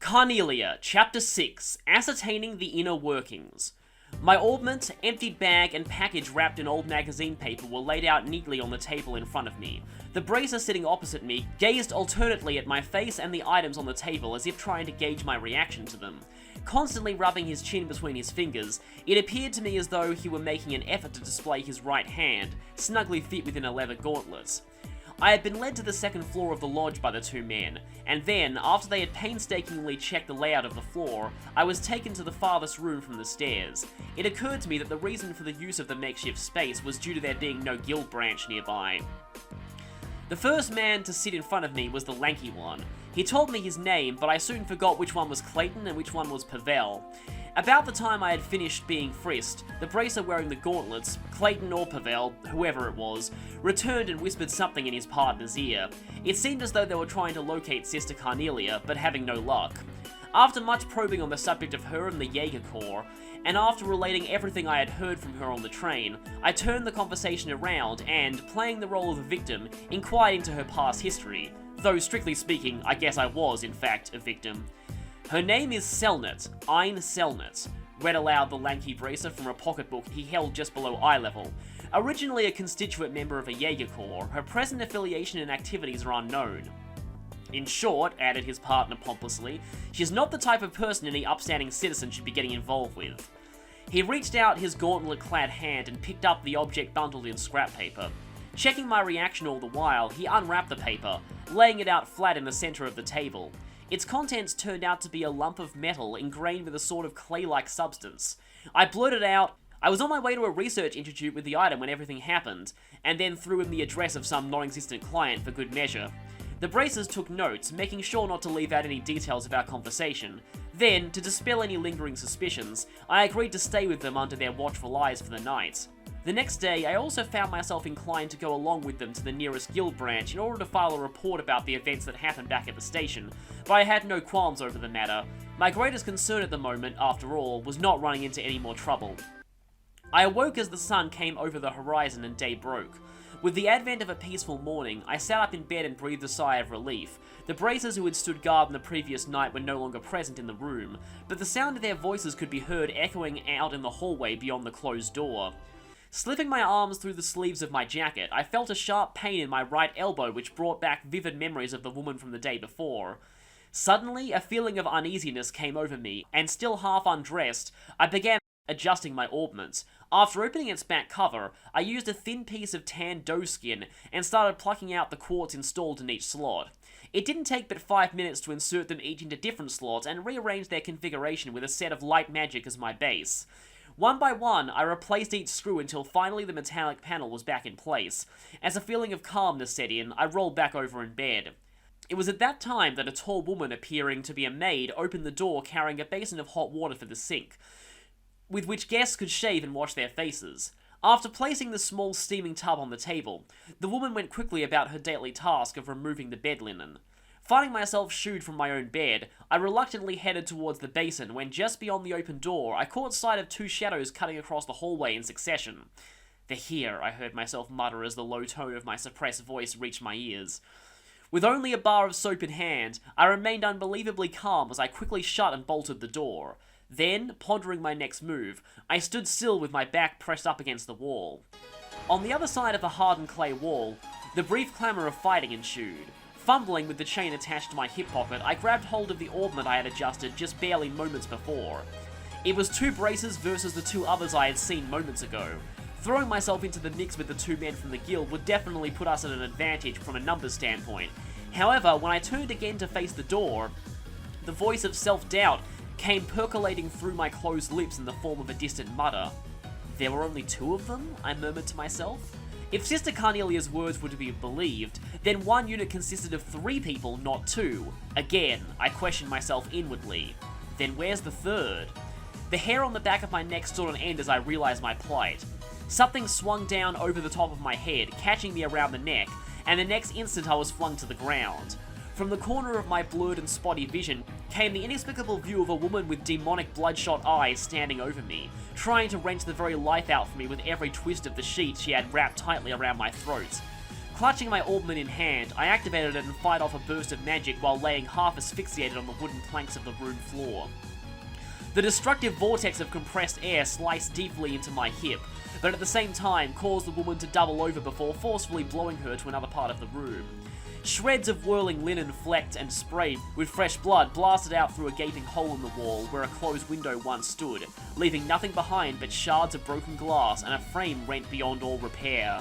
Carnelia, Chapter 6, Ascertaining the Inner Workings. My orbment, emptied bag, and package wrapped in old magazine paper were laid out neatly on the table in front of me. The bracer sitting opposite me gazed alternately at my face and the items on the table as if trying to gauge my reaction to them. Constantly rubbing his chin between his fingers, it appeared to me as though he were making an effort to display his right hand, snugly fit within a leather gauntlet. I had been led to the second floor of the lodge by the two men, and then, after they had painstakingly checked the layout of the floor, I was taken to the farthest room from the stairs. It occurred to me that the reason for the use of the makeshift space was due to there being no guild branch nearby. The first man to sit in front of me was the lanky one. He told me his name, but I soon forgot which one was Clayton and which one was Pavel. About the time I had finished being frisked, the bracer wearing the gauntlets, Clayton or Pavel, whoever it was, returned and whispered something in his partner's ear. It seemed as though they were trying to locate Sister Carnelia, but having no luck. After much probing on the subject of her and the Jaeger Corps, and after relating everything I had heard from her on the train, I turned the conversation around and, playing the role of a victim, inquired into her past history. Though, strictly speaking, I guess I was, in fact, a victim. Her name is Selnet, Ein Selnet, read aloud the lanky bracer from a pocketbook he held just below eye level. Originally a constituent member of a Jaeger Corps, her present affiliation and activities are unknown. In short, added his partner pompously, she's not the type of person any upstanding citizen should be getting involved with. He reached out his gauntlet-clad hand and picked up the object bundled in scrap paper. Checking my reaction all the while, he unwrapped the paper, laying it out flat in the center of the table. Its contents turned out to be a lump of metal ingrained with a sort of clay-like substance. I blurted out, I was on my way to a research institute with the item when everything happened, and then threw in the address of some non-existent client for good measure. The bracers took notes, making sure not to leave out any details of our conversation. Then, to dispel any lingering suspicions, I agreed to stay with them under their watchful eyes for the night. The next day, I also found myself inclined to go along with them to the nearest guild branch in order to file a report about the events that happened back at the station, but I had no qualms over the matter. My greatest concern at the moment, after all, was not running into any more trouble. I awoke as the sun came over the horizon and day broke. With the advent of a peaceful morning, I sat up in bed and breathed a sigh of relief. The bracers who had stood guard on the previous night were no longer present in the room, but the sound of their voices could be heard echoing out in the hallway beyond the closed door. Slipping my arms through the sleeves of my jacket, I felt a sharp pain in my right elbow which brought back vivid memories of the woman from the day before. Suddenly, a feeling of uneasiness came over me, and still half undressed, I began adjusting my orbment. After opening its back cover, I used a thin piece of tan doe skin and started plucking out the quartz installed in each slot. It didn't take but 5 minutes to insert them each into different slots and rearrange their configuration with a set of light magic as my base. One by one, I replaced each screw until finally the metallic panel was back in place. As a feeling of calmness set in, I rolled back over in bed. It was at that time that a tall woman appearing to be a maid opened the door carrying a basin of hot water for the sink, with which guests could shave and wash their faces. After placing the small steaming tub on the table, the woman went quickly about her daily task of removing the bed linen. Finding myself shooed from my own bed, I reluctantly headed towards the basin when just beyond the open door I caught sight of two shadows cutting across the hallway in succession. "They're here," I heard myself mutter as the low tone of my suppressed voice reached my ears. With only a bar of soap in hand, I remained unbelievably calm as I quickly shut and bolted the door. Then, pondering my next move, I stood still with my back pressed up against the wall. On the other side of the hardened clay wall, the brief clamour of fighting ensued. Fumbling with the chain attached to my hip pocket, I grabbed hold of the orbment I had adjusted just barely moments before. It was two bracers versus the two others I had seen moments ago. Throwing myself into the mix with the two men from the guild would definitely put us at an advantage from a numbers standpoint. However, when I turned again to face the door, the voice of self-doubt came percolating through my closed lips in the form of a distant mutter. "There were only two of them?" I murmured to myself. If Sister Carnelia's words were to be believed, then one unit consisted of 3 people, not 2. Again, I questioned myself inwardly. Then where's the third? The hair on the back of my neck stood on end as I realized my plight. Something swung down over the top of my head, catching me around the neck, and the next instant I was flung to the ground. From the corner of my blurred and spotty vision came the inexplicable view of a woman with demonic bloodshot eyes standing over me, trying to wrench the very life out of me with every twist of the sheet she had wrapped tightly around my throat. Clutching my orbment in hand, I activated it and fired off a burst of magic while laying half asphyxiated on the wooden planks of the room floor. The destructive vortex of compressed air sliced deeply into my hip, but at the same time caused the woman to double over before forcefully blowing her to another part of the room. Shreds of whirling linen flecked and sprayed with fresh blood blasted out through a gaping hole in the wall where a closed window once stood, leaving nothing behind but shards of broken glass and a frame rent beyond all repair.